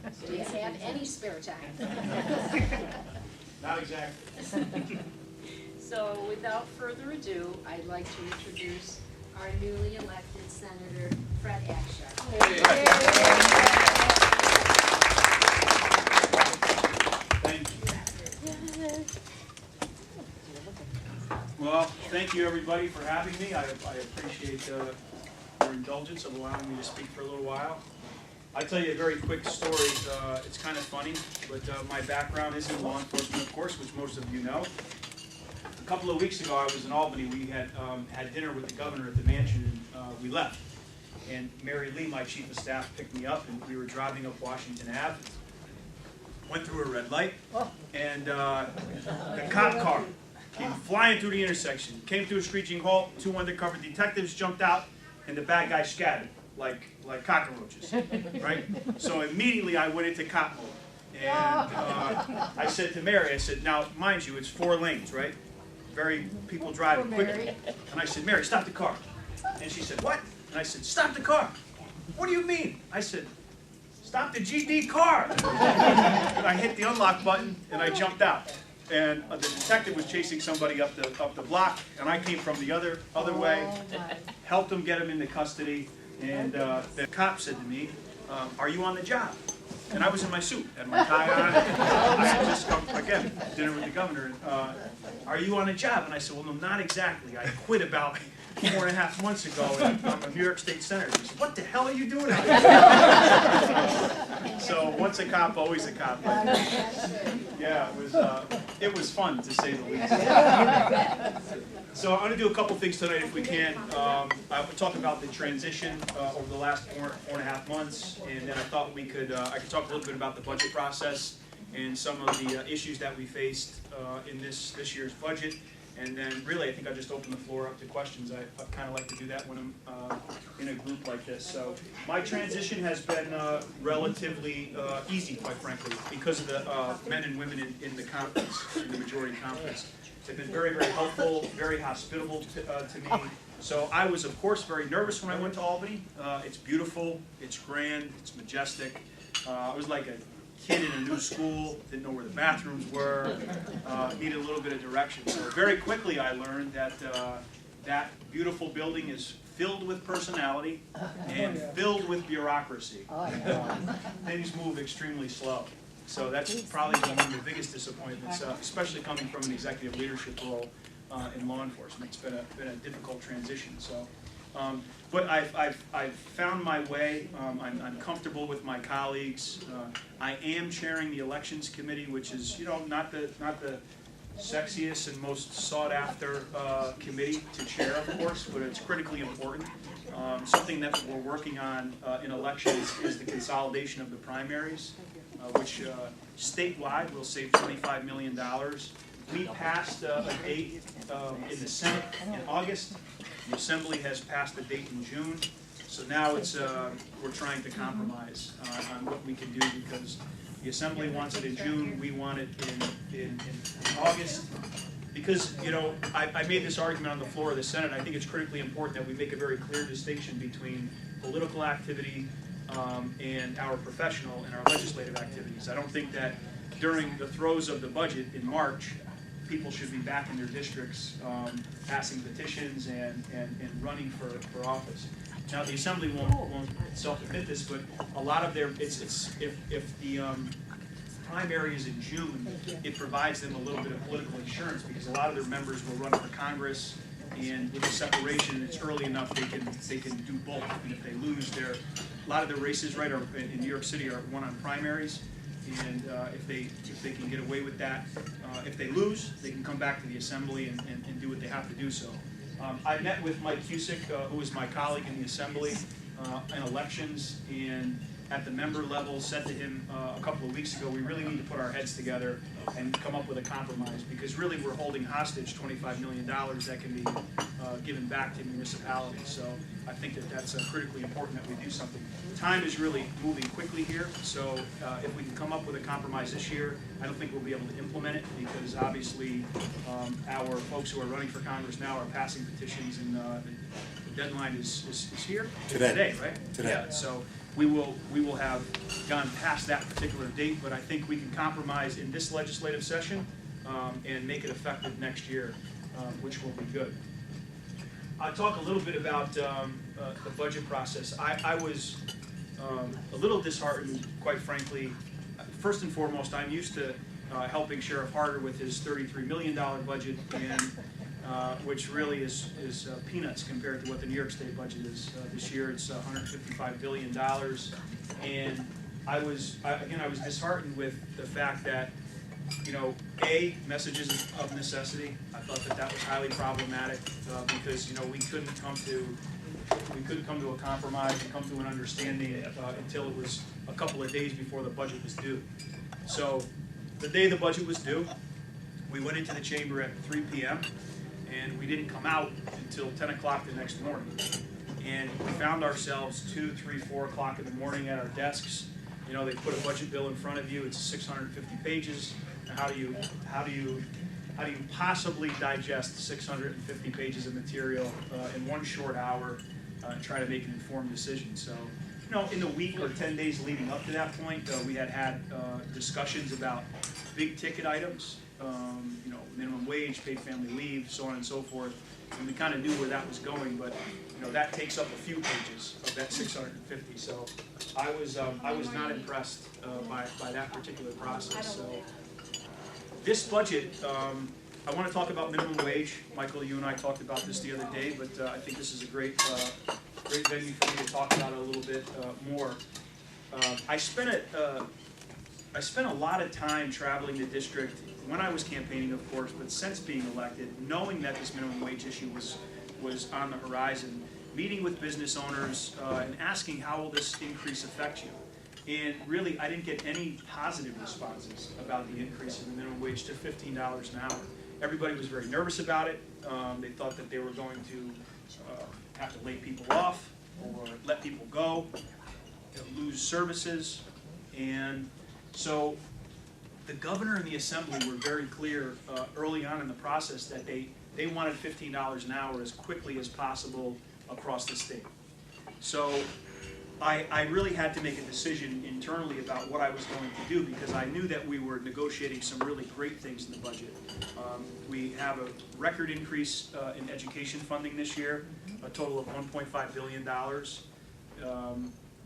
Do you have any spare time? Not exactly. So without further ado, I'd like to introduce our newly elected Senator Fred Akshar. Thank you. Well, thank you everybody for having me. I appreciate your indulgence of allowing me to speak for a little while. I'll tell you a very quick story. It's kind of funny, but my background is in law enforcement, of course, which most of you know. A couple of weeks ago, I was in Albany. We had had dinner with the governor at the mansion, and we left. And Mary Lee, my chief of staff, picked me up, and we were driving up Washington Ave. Went through a red light, and the cop car came flying through the intersection. Came to a screeching halt. 2 undercover detectives jumped out, and the bad guy scattered like cockroaches, right? So immediately I went into cop mode. And I said to Mary, I said, now, mind you, it's 4 lanes, right? People driving quickly. And I said, Mary, stop the car. And she said, what? And I said, stop the car. What do you mean? I said, stop the GD car. And I hit the unlock button, and I jumped out. And the detective was chasing somebody up the block, and I came from the other way, helped him get him into custody. And the cop said to me, are you on the job? And I was in my suit, had my tie on. I had just come, again, dinner with the governor. Are you on a job? And I said, well, no, not exactly. I quit about 4.5 months ago, and I'm a New York State Senator. He said, what the hell are you doing out here? So once a cop, always a cop. Yeah, it was fun, to say the least. So I'm going to do a couple things tonight, if we can. I will talk about the transition over the last 4.5 months, and then I thought I could talk a little bit about the budget process and some of the issues that we faced in this year's budget. And then really, I think I'll just open the floor up to questions. I kind of like to do that when I'm in a group like this. So my transition has been relatively easy, quite frankly, because of the men and women in the conference, in the majority conference. They've been very, very helpful, very hospitable to me. So I was, of course, very nervous when I went to Albany. It's beautiful, it's grand, it's majestic. I was like a kid in a new school, didn't know where the bathrooms were, needed a little bit of direction. So very quickly I learned that that beautiful building is filled with personality and filled with bureaucracy. Things move extremely slow. So that's probably been one of the biggest disappointments, especially coming from an executive leadership role in law enforcement. It's been a difficult transition. So, but I've found my way. I'm comfortable with my colleagues. I am chairing the elections committee, which is not the sexiest and most sought after committee to chair, of course, but it's critically important. Something that we're working on in elections is the consolidation of the primaries, which statewide will save $25 million. We passed a date in the Senate in August. The Assembly has passed a date in June. So now we're trying to compromise on what we can do, because the Assembly wants it in June, we want it in August. Because, I made this argument on the floor of the Senate. I think it's critically important that we make a very clear distinction between political activity and our professional and our legislative activities. I don't think that during the throes of the budget in March, people should be back in their districts passing petitions and running for office. Now the Assembly won't self-admit this, but a lot of their if the primary is in June, it provides them a little bit of political insurance, because a lot of their members will run for Congress, and with the separation, it's early enough they can do both. And if they lose, a lot of the races right in New York City are won on primaries. And if they can get away with that, if they lose, they can come back to the Assembly and do what they have to do so. I met with Mike Cusick, who is my colleague in the Assembly, in elections, and at the member level said to him a couple of weeks ago, we really need to put our heads together and come up with a compromise, because really we're holding hostage $25 million that can be given back to municipalities. So I think that's critically important that we do something. Time is really moving quickly here, so if we can come up with a compromise this year, I don't think we'll be able to implement it, because obviously our folks who are running for Congress now are passing petitions, and the deadline is here today, right? Today. Yeah. So we will have gone past that particular date, but I think we can compromise in this legislative session and make it effective next year, which will be good. I'll talk a little bit about the budget process. I was a little disheartened, quite frankly. First and foremost, I'm used to helping Sheriff Harder with his $33 million budget, and which really is peanuts compared to what the New York State budget is. This year it's $155 billion, and I was disheartened with the fact that, you know, messages of necessity. I thought that was highly problematic because, you know, we couldn't come to a compromise and come to an understanding until it was a couple of days before the budget was due. So the day the budget was due, we went into the chamber at 3 p.m. and we didn't come out until 10 o'clock the next morning. And we found ourselves 2, 3, 4 o'clock in the morning at our desks. You know, they put a budget bill in front of you. It's 650 pages. How do you possibly digest 650 pages of material in one short hour and try to make an informed decision? So, you know, in the week or 10 days leading up to that point, we had discussions about big ticket items, you know, minimum wage, paid family leave, so on and so forth. And we kind of knew where that was going, but you know, that takes up a few pages of that 650. So I was not impressed by that particular process. So this budget, I want to talk about minimum wage. Michael, you and I talked about this the other day, but I think this is a great venue for me to talk about it a little bit more. I spent a lot of time traveling the district when I was campaigning, of course, but since being elected, knowing that this minimum wage issue was on the horizon, meeting with business owners and asking how will this increase affect you. And really, I didn't get any positive responses about the increase in the minimum wage to $15 an hour. Everybody was very nervous about it. They thought that they were going to have to lay people off or let people go, lose services. And so the governor and the assembly were very clear early on in the process that they wanted $15 an hour as quickly as possible across the state. So I really had to make a decision internally about what I was going to do, because I knew that we were negotiating some really great things in the budget. We have a record increase in education funding this year, a total of $1.5 billion.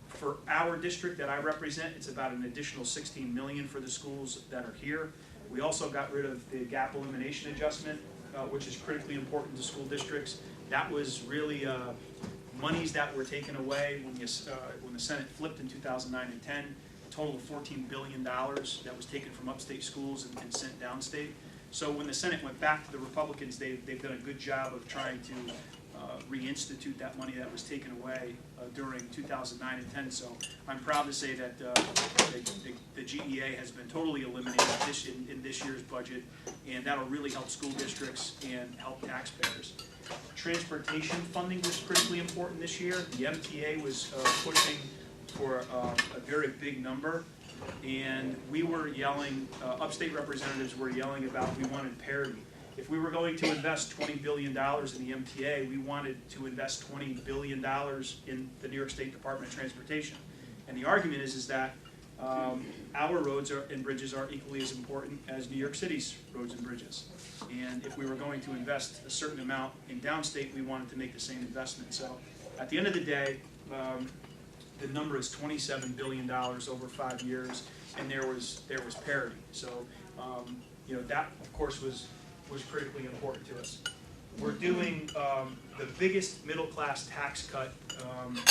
For our district that I represent, it's about an additional $16 million for the schools that are here. We also got rid of the gap elimination adjustment, which is critically important to school districts. That was really monies that were taken away when the Senate flipped in 2009 and 10, a total of $14 billion that was taken from upstate schools and sent downstate. So when the Senate went back to the Republicans, they've done a good job of trying to reinstitute that money that was taken away during 2009 and 10. So I'm proud to say that the GEA has been totally eliminated in this year's budget, and that'll really help school districts and help taxpayers. Transportation funding was critically important this year. The MTA was pushing for a very big number, and we were yelling, upstate representatives were yelling about we wanted parity. If we were going to invest $20 billion in the MTA, we wanted to invest $20 billion in the New York State Department of Transportation. And the argument is that our roads and bridges are equally as important as New York City's roads and bridges. And if we were going to invest a certain amount in downstate, we wanted to make the same investment. So at the end of the day, the number is $27 billion over 5 years, and there was parity. So you know, that of course was critically important to us. We're doing the biggest middle class tax cut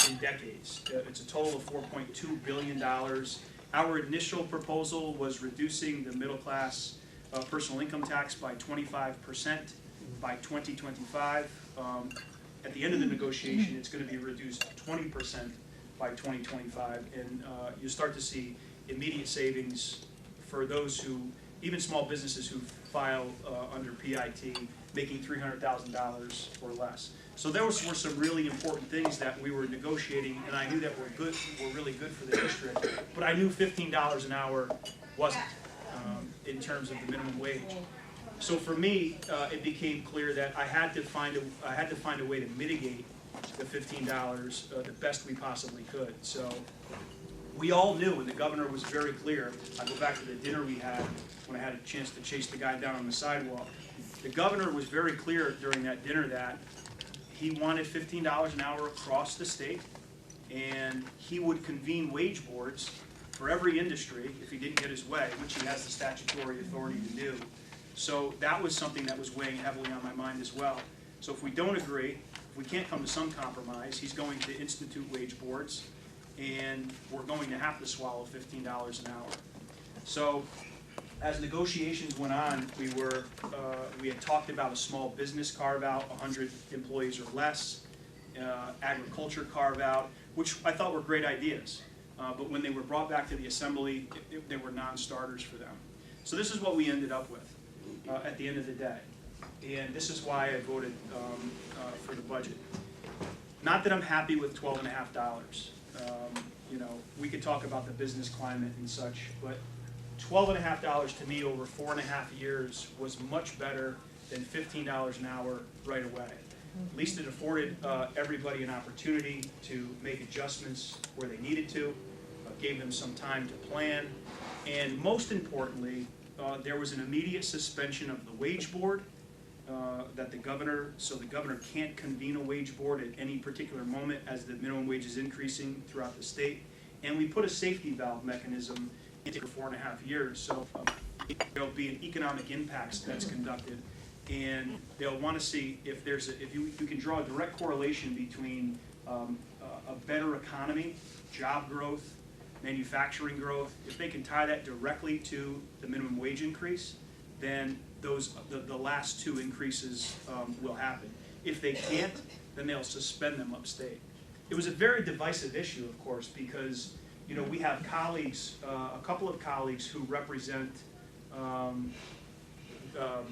in decades. It's a total of $4.2 billion. Our initial proposal was reducing the middle class personal income tax by 25% by 2025. At the end of the negotiation, it's going to be reduced 20% by 2025, and you start to see immediate savings for those who, even small businesses who file under PIT, making $300,000 or less. So those were some really important things that we were negotiating, and I knew that were really good for the district. But I knew $15 an hour wasn't in terms of the minimum wage. So for me, it became clear that I had to find a way to mitigate the $15 the best we possibly could. So we all knew, and the governor was very clear. I go back to the dinner we had when I had a chance to chase the guy down on the sidewalk. The governor was very clear during that dinner that he wanted $15 an hour across the state, and he would convene wage boards for every industry if he didn't get his way, which he has the statutory authority to do. So that was something that was weighing heavily on my mind as well. So if we don't agree, if we can't come to some compromise, he's going to institute wage boards, and we're going to have to swallow $15 an hour. So as negotiations went on, we had talked about a small business carve-out, 100 employees or less, agriculture carve-out, which I thought were great ideas. But when they were brought back to the assembly, they were non-starters for them. So this is what we ended up with at the end of the day. And this is why I voted for the budget. Not that I'm happy with $12.50. You know, we could talk about the business climate and such, but $12.50 to me over 4.5 years was much better than $15 an hour right away. At least it afforded everybody an opportunity to make adjustments where they needed to, gave them some time to plan, and most importantly, there was an immediate suspension of the wage board that the governor can't convene a wage board at any particular moment as the minimum wage is increasing throughout the state. And we put a safety valve mechanism into for 4.5 years. So there'll be an economic impact that's conducted, and they'll want to see if you can draw a direct correlation between a better economy, job growth, manufacturing growth. If they can tie that directly to the minimum wage increase, then the last two increases will happen. If they can't, then they'll suspend them upstate. It was a very divisive issue, of course, because we have colleagues, a couple of colleagues who represent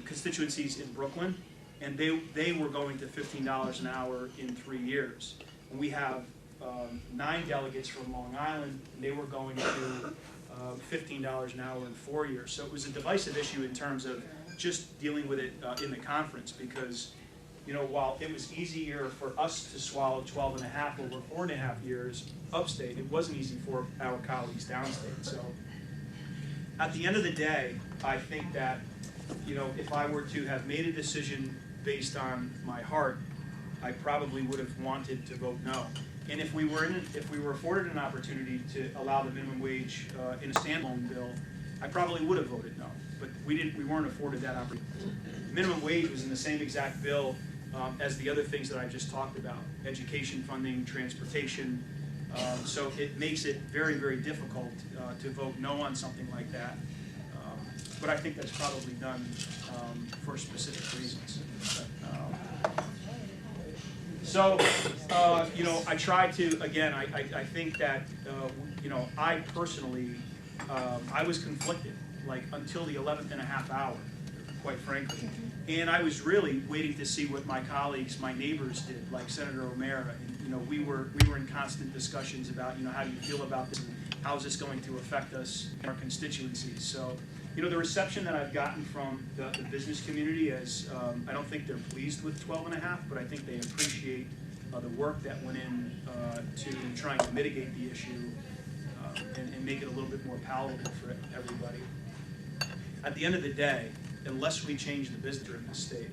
constituencies in Brooklyn, and they were going to $15 an hour in 3 years. And we have 9 delegates from Long Island, and they were going to $15 an hour in 4 years. So it was a divisive issue in terms of just dealing with it in the conference, because while it was easier for us to swallow 12.5 over 4.5 years upstate, it wasn't easy for our colleagues downstate. So at the end of the day, I think that if I were to have made a decision based on my heart, I probably would have wanted to vote no. And if we were afforded an opportunity to allow the minimum wage in a standalone bill, I probably would have voted no. But we weren't afforded that opportunity. Minimum wage was in the same exact bill as the other things that I just talked about: education funding, transportation. So it makes it very, very difficult to vote no on something like that. But I think that's probably done for specific reasons. So, I try to, again, I think that, I personally, I was conflicted, until the 11th and a half hour, quite frankly. And I was really waiting to see what my colleagues, my neighbors did, like Senator O'Mara. And, we were in constant discussions about, how do you feel about this, and how is this going to affect us in our constituencies. So, the reception that I've gotten from the business community is, I don't think they're pleased with 12.5, but I think they appreciate the work that went in to trying to mitigate the issue and make it a little bit more palatable for everybody. At the end of the day, unless we change the business in this state,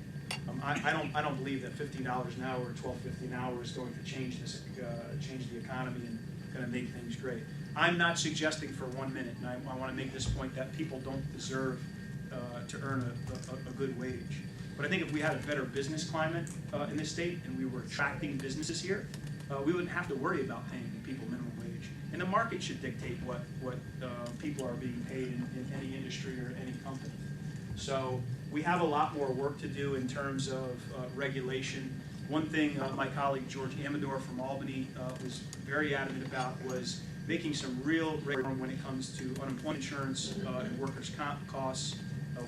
I don't believe that $15 an hour or $12.50 an hour is going to change the economy and going to make things great. I'm not suggesting for 1 minute, and I want to make this point, that people don't deserve to earn a good wage. But I think if we had a better business climate in this state and we were attracting businesses here, we wouldn't have to worry about paying people minimum wage. And the market should dictate what people are being paid in any industry or any company. So we have a lot more work to do in terms of regulation. One thing my colleague George Amador from Albany was very adamant about was making some real reform when it comes to unemployment insurance and workers' comp costs.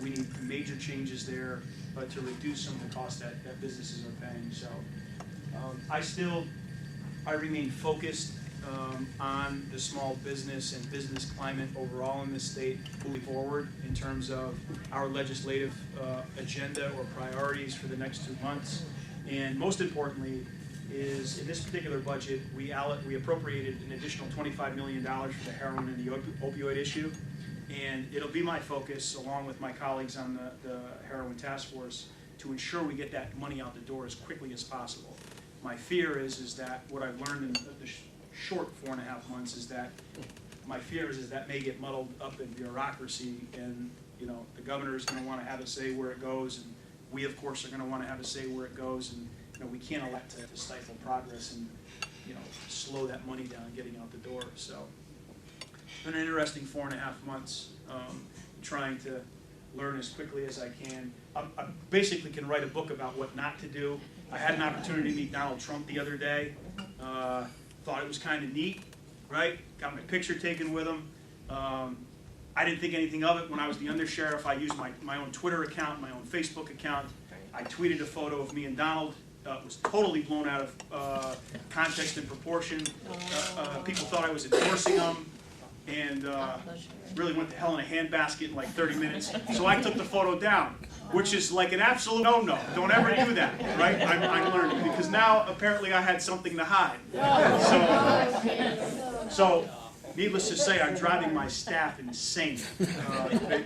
We need major changes there to reduce some of the costs that businesses are paying. So I remain focused on the small business and business climate overall in this state moving forward in terms of our legislative agenda or priorities for the next 2 months. And most importantly, is in this particular budget, we appropriated an additional $25 million for the heroin and the opioid issue. And it'll be my focus, along with my colleagues on the heroin task force, to ensure we get that money out the door as quickly as possible. My fear is that what I've learned in the short 4.5 months is that my fear is that may get muddled up in bureaucracy, and the governor is going to want to have a say where it goes, and we of course are going to want to have a say where it goes, and we can't allow it to stifle progress and slow that money down getting out the door. So it's been an interesting 4.5 months, trying to learn as quickly as I can. I basically can write a book about what not to do. I had an opportunity to meet Donald Trump the other day. Thought it was kind of neat, right? Got my picture taken with him. I didn't think anything of it when I was the undersheriff. I used my own Twitter account, my own Facebook account. I tweeted a photo of me and Donald. It was totally blown out of context and proportion. People thought I was endorsing him, and really went to hell in a handbasket in like 30 minutes. So I took the photo down, which is like an absolute no-no. Don't ever do that, right? I'm learning, because now apparently I had something to hide. So needless to say, I'm driving my staff insane.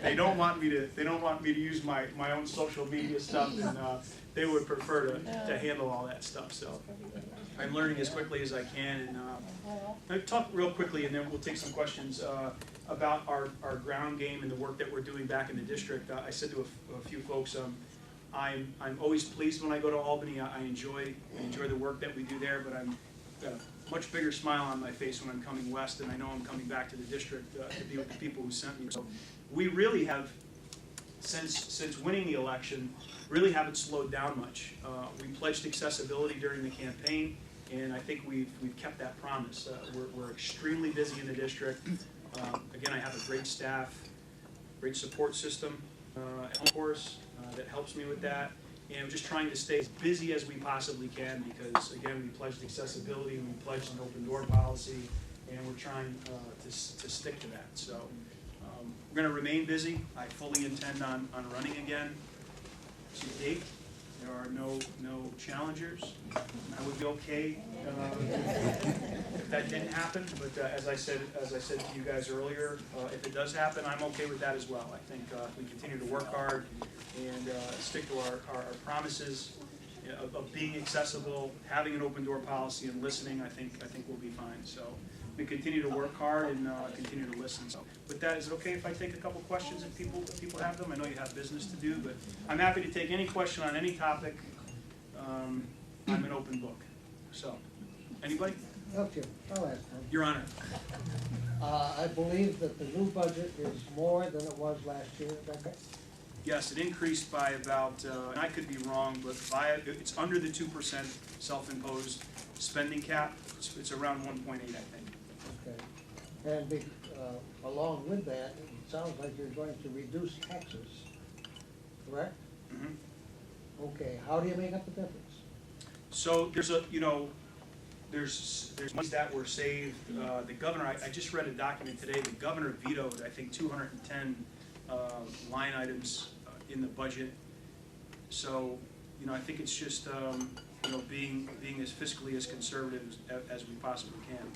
They don't want me to use my own social media stuff, and they would prefer to handle all that stuff. So I'm learning as quickly as I can, and I'll talk real quickly, and then we'll take some questions about our ground game and the work that we're doing back in the district. I said to a few folks, I'm always pleased when I go to Albany. I enjoy the work that we do there, but I'm got a much bigger smile on my face when I'm coming west, and I know I'm coming back to the district to be with the people who sent me. So we really have, since winning the election, really haven't slowed down much. We pledged accessibility during the campaign, and I think we've kept that promise. We're extremely busy in the district. Again, I have a great staff, great support system, of course, that helps me with that. And I'm just trying to stay as busy as we possibly can, because again, we pledged accessibility, we pledged an open door policy, and we're trying to stick to that. So we're going to remain busy. I fully intend on running again. To date, there are no challengers. I would be okay if that didn't happen, but as I said to you guys earlier, if it does happen, I'm okay with that as well. I think if we continue to work hard and stick to our promises of being accessible, having an open door policy, and listening, I think we'll be fine. So we continue to work hard and continue to listen. So with that, is it okay if I take a couple questions if people have them? I know you have business to do, but I'm happy to take any question on any topic. I'm an open book. So, anybody? Okay, I'll ask them. Your Honor. I believe that the new budget is more than it was last year, is that correct? Yes, it increased by about, and I could be wrong, but it's under the 2% self-imposed spending cap. It's around 1.8, I think. Okay. And along with that, it sounds like you're going to reduce taxes, correct? Mm-hmm. Okay, how do you make up the difference? So there's monies that were saved. The governor, I just read a document today, the governor vetoed, I think, 210 line items in the budget. So, I think it's just, being as fiscally as conservative as we possibly can.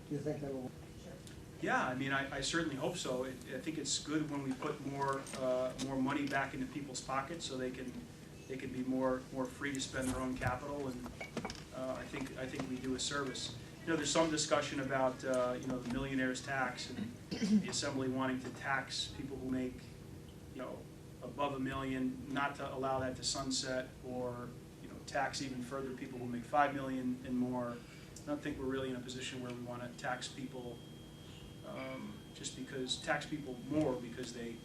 Do you think that will? Yeah, I mean, I certainly hope so. I think it's good when we put more money back into people's pockets, so they can be more free to spend their own capital, and I think we do a service. There's some discussion about the millionaire's tax and the Assembly wanting to tax people who make above $1 million, not to allow that to sunset, or tax even further people who make $5 million and more. I don't think we're really in a position where we want to tax people just because more because they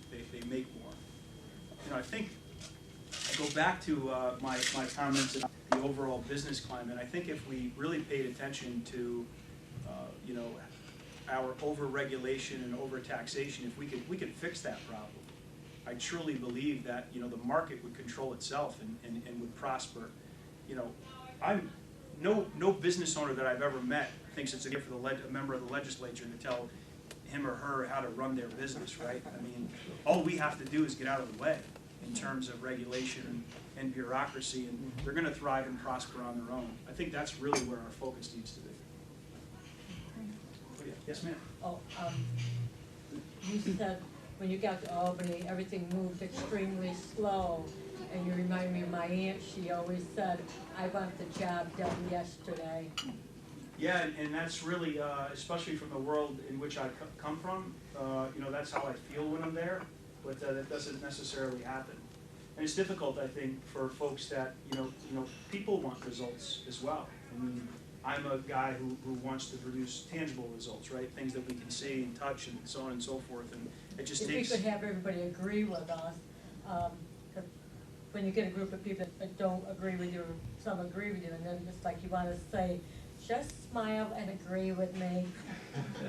make more. I think I go back to my comments about the overall business climate. I think if we really paid attention to our over-regulation and over-taxation, if we could fix that problem, I truly believe that the market would control itself and would prosper. I'm no business owner that I've ever met thinks it's a gift for a member of the legislature to tell him or her how to run their business, right? I mean, all we have to do is get out of the way in terms of regulation and bureaucracy, and they're going to thrive and prosper on their own. I think that's really where our focus needs to be. Oh, yeah. Yes, ma'am. You said when you got to Albany, everything moved extremely slow. And you remind me of my aunt, she always said, I want the job done yesterday. Yeah, and that's really, especially from the world in which I come from, that's how I feel when I'm there, but that doesn't necessarily happen. And it's difficult, I think, for folks that, people want results as well. I mean, I'm a guy who wants to produce tangible results, right? Things that we can see and touch and so on and so forth, and it just takes... If we could have everybody agree with us, when you get a group of people that don't agree with you, some agree with you, and then it's like you want to say, just smile and agree with me.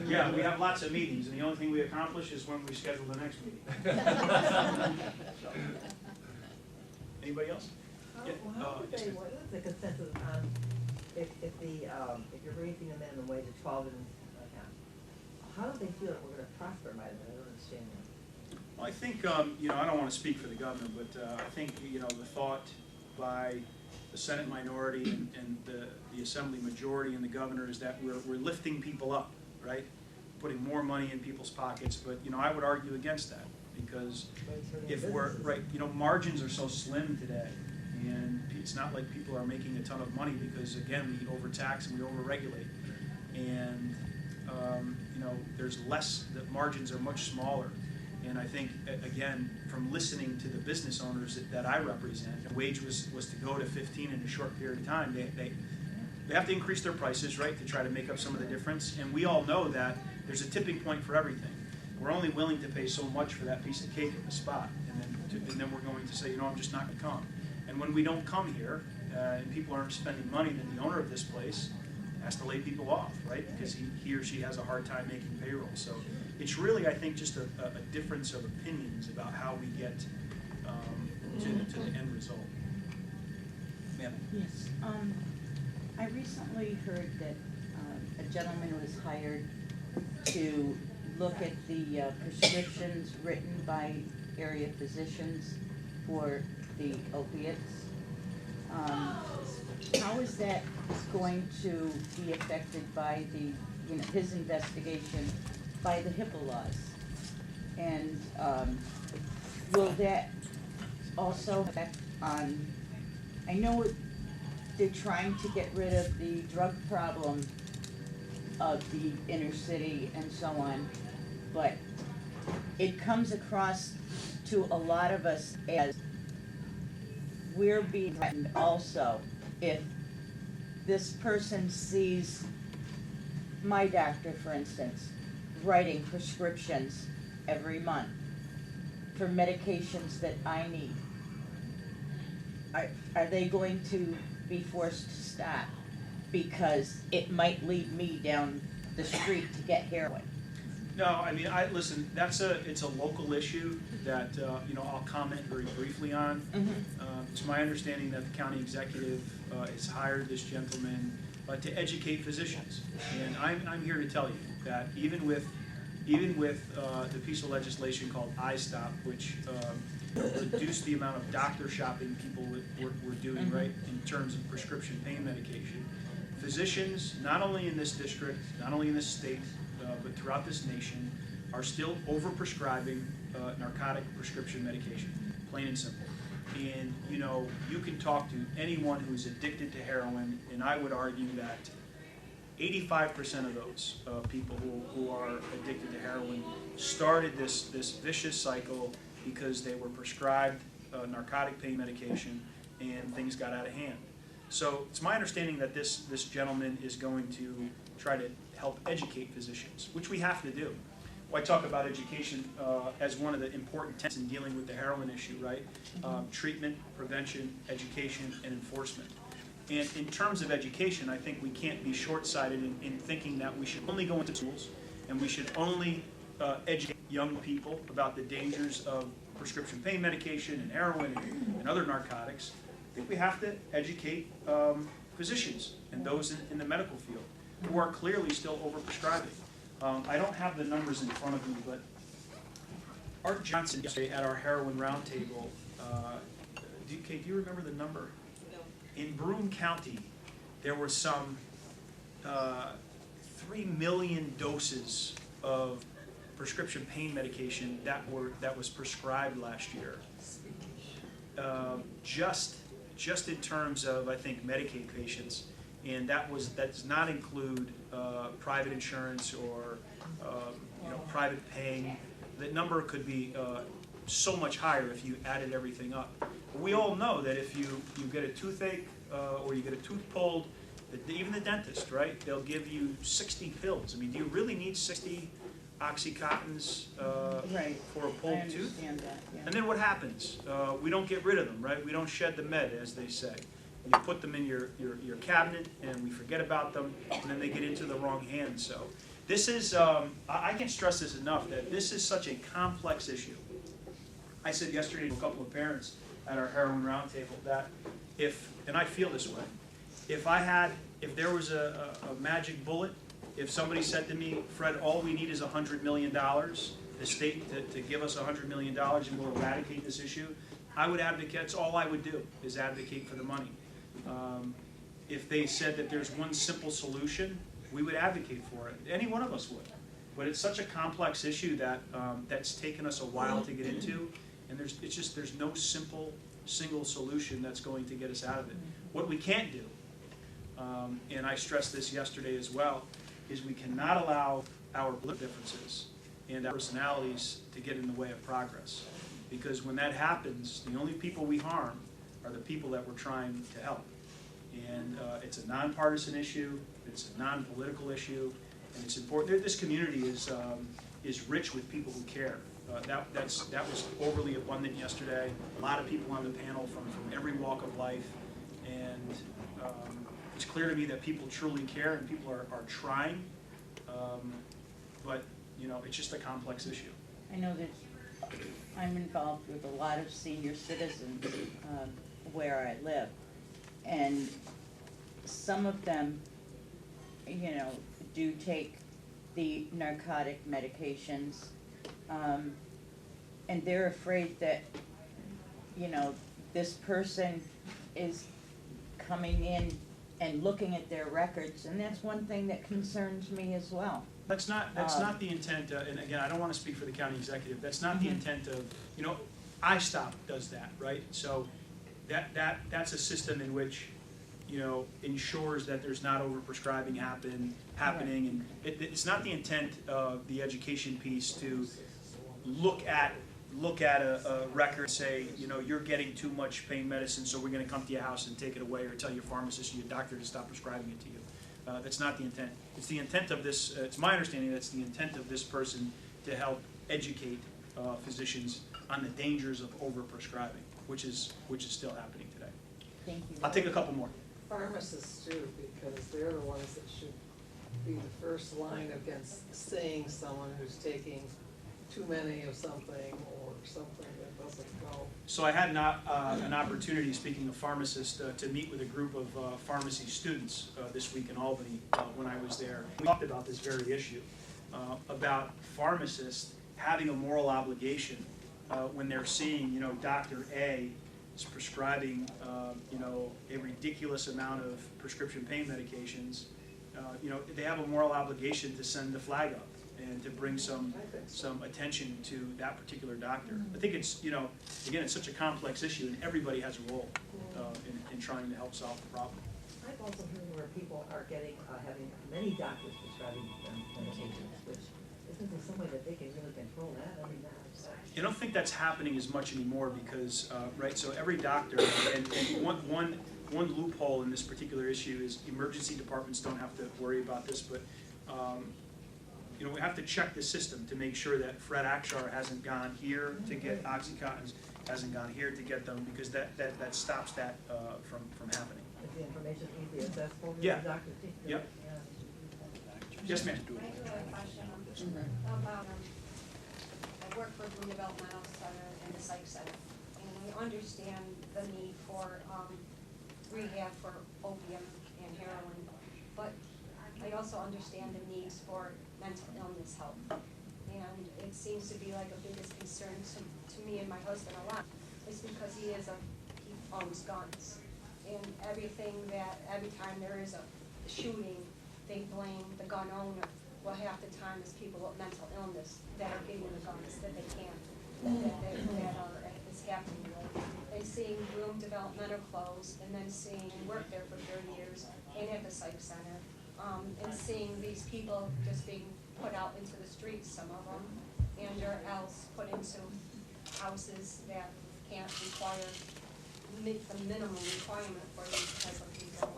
Yeah, we have lots of meetings, and the only thing we accomplish is when we schedule the next meeting. So. Anybody else? Yeah, What is the consensus on if you're raising the minimum wage to 12 and a half? How do they feel that we're going to prosper by that? I don't understand that. Well, I think, I don't want to speak for the governor, but I think, the thought by the Senate minority and the Assembly majority and the governor is that we're lifting people up, right? Putting more money in people's pockets, but, I would argue against that because if we're, right, margins are so slim today, and it's not like people are making a ton of money because, again, we overtax and we overregulate. And, there's less, the margins are much smaller. And I think, again, from listening to the business owners that I represent, the wage was to go to 15 in a short period of time. They have to increase their prices, right, to try to make up some of the difference. And we all know that there's a tipping point for everything. We're only willing to pay so much for that piece of cake at the spot. And then we're going to say, I'm just not going to come. And when we don't come here, and people aren't spending money, then the owner of this place has to lay people off, right? Because he or she has a hard time making payroll. So it's really, I think, just a difference of opinions about how we get to the end result. Ma'am? Yes. I recently heard that a gentleman was hired to look at the prescriptions written by area physicians for the opiates. How is that going to be affected by his investigation by the HIPAA laws? And will that also affect on, I know they're trying to get rid of the drug problem of the inner city and so on, but it comes across to a lot of us as we're being threatened also. If this person sees my doctor, for instance, writing prescriptions every month for medications that I need, are they going to be forced to stop because it might lead me down the street to get heroin? No, I mean, listen, it's a local issue that, I'll comment very briefly on. It's my understanding that the county executive has hired this gentleman to educate physicians. And I'm here to tell you that even with the piece of legislation called I-Stop, which reduced the amount of doctor shopping people were doing, right, in terms of prescription pain medication, physicians, not only in this district, not only in this state, but throughout this nation, are still overprescribing narcotic prescription medication, plain and simple. And, you can talk to anyone who's addicted to heroin, and I would argue that 85% of those people who are addicted to heroin started this vicious cycle because they were prescribed narcotic pain medication and things got out of hand. So it's my understanding that this gentleman is going to try to help educate physicians, which we have to do. Well, I talk about education as one of the important tenets in dealing with the heroin issue, right? Treatment, prevention, education, and enforcement. And in terms of education, I think we can't be short-sighted in thinking that we should only go into schools and we should only educate young people about the dangers of prescription pain medication and heroin and other narcotics. I think we have to educate physicians and those in the medical field who are clearly still overprescribing. I don't have the numbers in front of me, but Art Johnson yesterday at our heroin roundtable Kate, do you remember the number? In Broome County, there were some 3 million doses of prescription pain medication that was prescribed last year. Just in terms of, I think, Medicaid patients, and that does not include private insurance or private paying. The number could be so much higher if you added everything up. We all know that if you get a toothache or you get a tooth pulled, even the dentist, right? They'll give you 60 pills. I mean, do you really need 60 Oxycontins Right. for a pulled I tooth? understand that, yeah. And then what happens? We don't get rid of them, right? We don't shed the med, as they say. You put them in your cabinet, and we forget about them, and then they get into the wrong hands. So this is, I can't stress this enough, that this is such a complex issue. I said yesterday to a couple of parents at our heroin roundtable that and I feel this way, if there was a magic bullet, if somebody said to me, Fred, all we need is $100 million, the state to give us $100 million and we'll eradicate this issue, I would advocate, that's all I would do, is advocate for the money. If they said that there's one simple solution, we would advocate for it. Any one of us would. But it's such a complex issue that that's taken us a while to get into, and there's no single solution that's going to get us out of it. What we can't do, and I stressed this yesterday as well, is we cannot allow our political differences and our personalities to get in the way of progress. Because when that happens, the only people we harm are the people that we're trying to help. And it's a nonpartisan issue, it's a non-political issue, and it's important. This community is rich with people who care. That was overly abundant yesterday. A lot of people on the panel from every walk of life, and it's clear to me that people truly care and people are trying, but it's just a complex issue. I know that I'm involved with a lot of senior citizens where I live, and some of them, do take the narcotic medications, and they're afraid that, this person is coming in and looking at their records, and that's one thing that concerns me as well. That's not the intent, and again, I don't want to speak for the county executive, that's not the intent of, ISTOP does that, right? So that's a system in which, ensures that there's not overprescribing happening, and it's not the intent of the education piece to look at a record and say, you're getting too much pain medicine, so we're going to come to your house and take it away, or tell your pharmacist or your doctor to stop prescribing it to you. That's not the intent. It's the intent of this, it's my understanding that's the intent of this person to help educate physicians on the dangers of overprescribing, which is still happening today. Thank you. I'll take a couple more. Pharmacists too, because they're the ones that should be the first line against seeing someone who's taking too many of something or something that doesn't go. So I had an opportunity, speaking of pharmacists, to meet with a group of pharmacy students this week in Albany when I was there. We talked about this very issue, about pharmacists having a moral obligation when they're seeing, Dr. A is prescribing, a ridiculous amount of prescription pain medications. They have a moral obligation to send the flag up and to bring some attention to that particular doctor. I think it's, again, it's such a complex issue, and everybody has a role in trying to help solve the problem. I've also heard where people are having many doctors prescribing medications, which isn't there some way that they can really control that? I mean, I don't think that's happening as much anymore because, right, so every doctor, and one loophole in this particular issue is emergency departments don't have to worry about this, but we have to check the system to make sure that Fred Akshar hasn't gone here to get Oxycontins, hasn't gone here to get them, because that stops that from happening. Is the information easily accessible to Yeah. the doctors? Yep. Yes, ma'am. I do have a question about, I work for Broome Developmental Center and the Psych Center, and I understand the need for rehab for opium and heroin, but I also understand the needs for mental illness help. And it seems to be like a biggest concern to me and my husband a lot. It's because he owns guns. And every time there is a shooting, they blame the gun owner. Well, half the time it's people with mental illness that are getting the guns that they can't, is happening with. And seeing Broome Developmental close, and then seeing work there for 30 years, and at the psych center, and seeing these people just being put out into the streets, some of them, and or else put into houses that can't meet the minimum requirement for these type of people.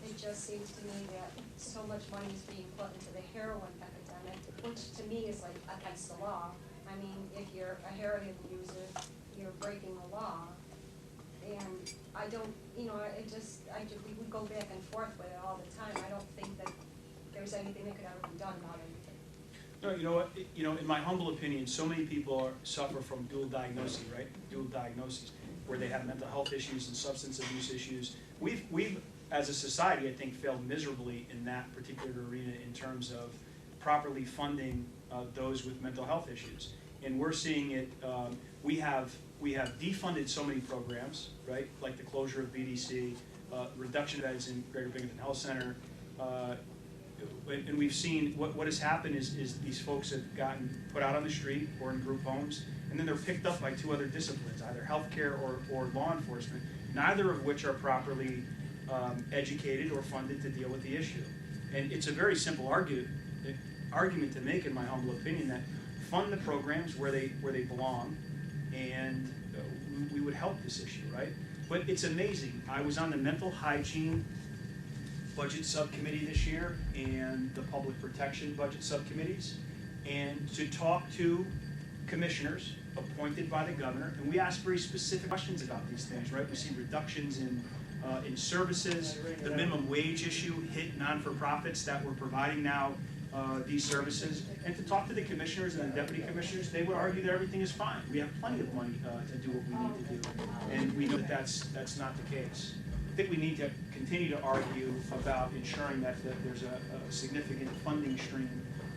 It just seems to me that so much money is being put into the heroin epidemic, which to me is like against the law. I mean, if you're a heroin user, you're breaking the law. And I don't, we go back and forth with it all the time. I don't think that there's anything that could ever be done about anything. No, you know what? In my humble opinion, so many people suffer from dual diagnoses, right? Dual diagnoses, where they have mental health issues and substance abuse issues. We've, as a society, I think, failed miserably in that particular arena in terms of properly funding those with mental health issues. And we're seeing it. We have defunded so many programs, right? Like the closure of BDC, reduction of beds in Greater Binghamton Health Center. And we've seen what has happened is these folks have gotten put out on the street or in group homes, and then they're picked up by two other disciplines, either healthcare or law enforcement, neither of which are properly educated or funded to deal with the issue. And it's a very simple argument to make, in my humble opinion, that fund the programs where they belong, and we would help this issue, right? But it's amazing. I was on the mental hygiene budget subcommittee this year and the public protection budget subcommittees, and to talk to commissioners appointed by the governor, and we ask very specific questions about these things, right? We see reductions in services, the minimum wage issue hit non-for-profits that we're providing now these services, and to talk to the commissioners and the deputy commissioners, they would argue that everything is fine. We have plenty of money to do what we need to do, and we know that that's not the case. I think we need to continue to argue about ensuring that there's a significant funding stream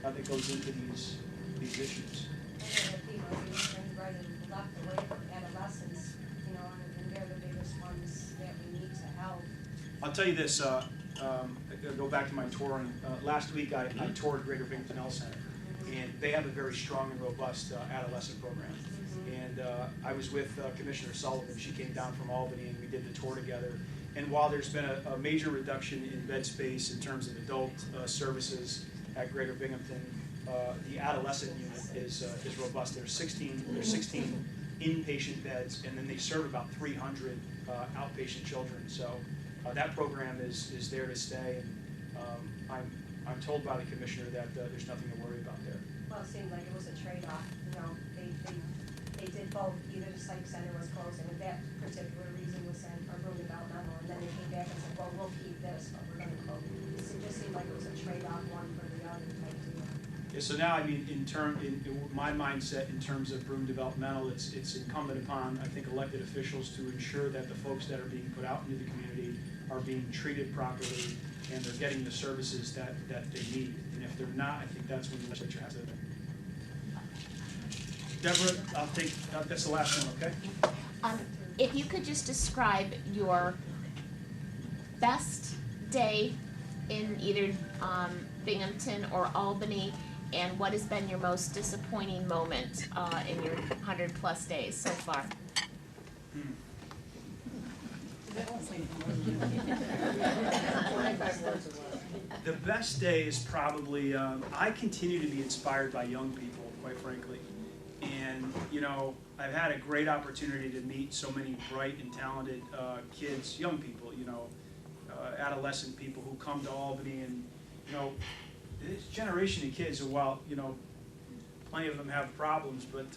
that goes into these issues. And the people being right and left away from adolescents, and they're the biggest ones that we need to help. I'll tell you this, I'll go back to my touring. Last week I toured Greater Binghamton Health Center, and they have a very strong and robust adolescent program. And I was with Commissioner Sullivan. She came down from Albany, and we did the tour together. And while there's been a major reduction in bed space in terms of adult services at Greater Binghamton, the adolescent unit is robust. There's 16 inpatient beds, and then they serve about 300 outpatient children. So that program is there to stay, and I'm told by the commissioner that there's nothing to worry about there. Well, it seemed like it was a trade-off, they did both, either the psych center was closing, and that particular reason was sent for Broome Developmental, and then they came back and said, well, we'll keep this, but we're gonna close it. So it just seemed like it was a trade-off, one for the other type deal. Yeah, so now, I mean, in my mindset, in terms of Broome Developmental, it's incumbent upon, I think, elected officials to ensure that the folks that are being put out into the community are being treated properly, and they're getting the services that they need. And if they're not, I think that's when the legislature has to. Deborah, I'll take, that's the last one, okay? If you could just describe your best day in either Binghamton or Albany, and what has been your most disappointing moment in your 100+ days so far? The best day is probably, I continue to be inspired by young people, quite frankly. And, I've had a great opportunity to meet so many bright and talented kids, young people, adolescent people who come to Albany, and, this generation of kids who, while, plenty of them have problems, but,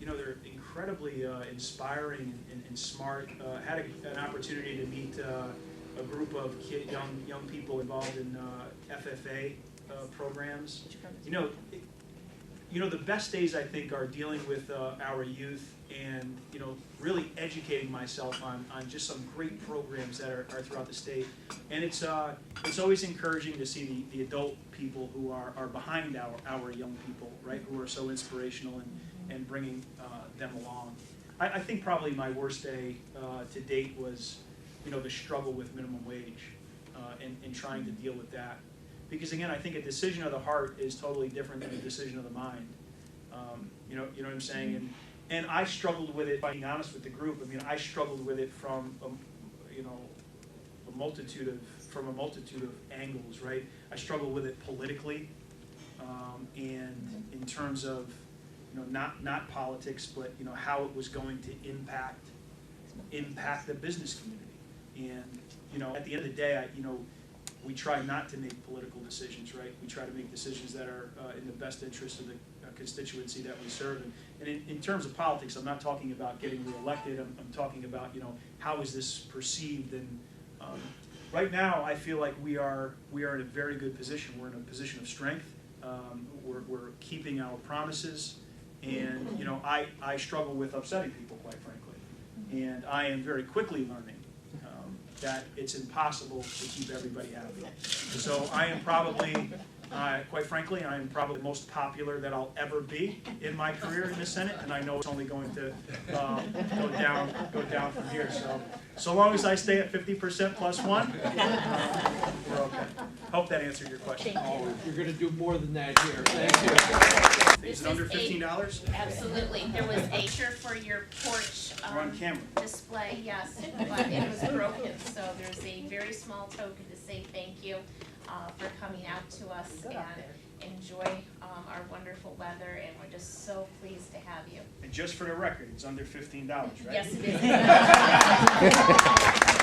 they're incredibly inspiring and smart. Had an opportunity to meet a group of young people involved in FFA programs. The best days, I think, are dealing with our youth and, really educating myself on just some great programs that are throughout the state. And it's always encouraging to see the adult people who are behind our young people, right, who are so inspirational and bringing them along. I think probably my worst day to date was, the struggle with minimum wage and trying to deal with that. Because again, I think a decision of the heart is totally different than a decision of the mind. You know what I'm saying? And I struggled with it, being honest with the group. I mean, I struggled with it from a multitude of angles, right? I struggled with it politically, and in terms of not politics, but how it was going to impact the business community. And at the end of the day, we try not to make political decisions, right? We try to make decisions that are in the best interest of the constituency that we serve. And in terms of politics, I'm not talking about getting reelected. I'm talking about how is this perceived. And right now, I feel like we are in a very good position. We're in a position of strength. We're keeping our promises. And I struggle with upsetting people, quite frankly. And I am very quickly learning that it's impossible to keep everybody happy. So I am probably, quite frankly, I am probably the most popular that I'll ever be in my career in the Senate, and I know it's only going to go down from here. So long as I stay at 50% plus one, we're okay. Hope that answered your question. You're going to do more than that here. Thank you. Is it under $15? Absolutely. There was a picture for your porch We're on camera. display, yes, but it was broken. So there's a very small token to say thank you for coming out to us and enjoy our wonderful weather. And we're just so pleased to have you. And just for the record, it's under $15, right? Yes, it is.